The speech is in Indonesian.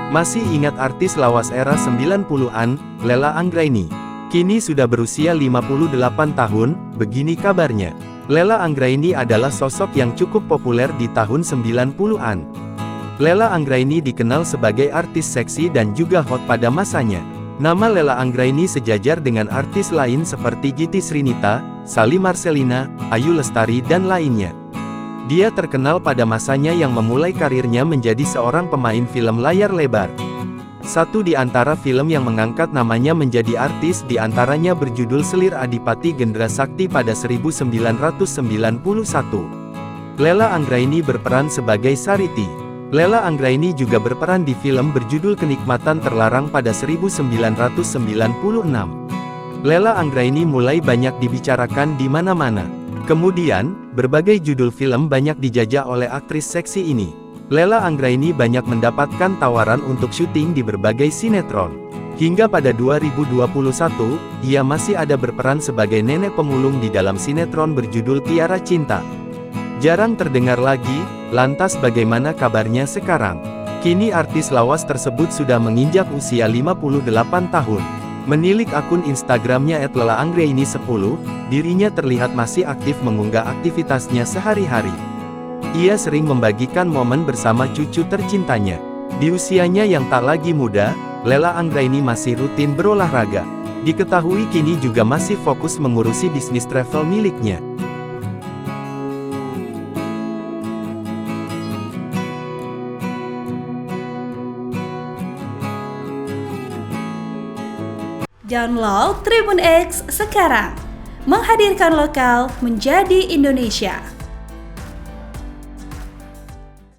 Masih ingat artis lawas era 90-an, Lela Anggraini? Kini sudah berusia 58 tahun, begini kabarnya. Lela Anggraini adalah sosok yang cukup populer di tahun 90-an. Lela Anggraini dikenal sebagai artis seksi dan juga hot pada masanya. Nama Lela Anggraini sejajar dengan artis lain seperti Giti Srinita, Sally Marcelina, Ayu Lestari dan lainnya. Dia terkenal pada masanya yang memulai karirnya menjadi seorang pemain film layar lebar. Satu di antara film yang mengangkat namanya menjadi artis di antaranya berjudul Selir Adipati Gendra Sakti pada 1991. Lela Anggraini berperan sebagai Sariti. Lela Anggraini juga berperan di film berjudul Kenikmatan Terlarang pada 1996. Lela Anggraini mulai banyak dibicarakan di mana-mana. Kemudian, berbagai judul film banyak dijajah oleh aktris seksi ini. Lela Anggraini banyak mendapatkan tawaran untuk syuting di berbagai sinetron. Hingga pada 2021, ia masih ada berperan sebagai nenek pemulung di dalam sinetron berjudul Tiara Cinta. Jarang terdengar lagi, lantas bagaimana kabarnya sekarang? Kini artis lawas tersebut sudah menginjak usia 58 tahun. Menilik akun Instagramnya @lelaanggraini10, dirinya terlihat masih aktif mengunggah aktivitasnya sehari-hari. Ia sering membagikan momen bersama cucu tercintanya. Di usianya yang tak lagi muda, Lela Anggraini masih rutin berolahraga. Diketahui kini juga masih fokus mengurusi bisnis travel miliknya. Download Tribun X sekarang, menghadirkan lokal menjadi Indonesia.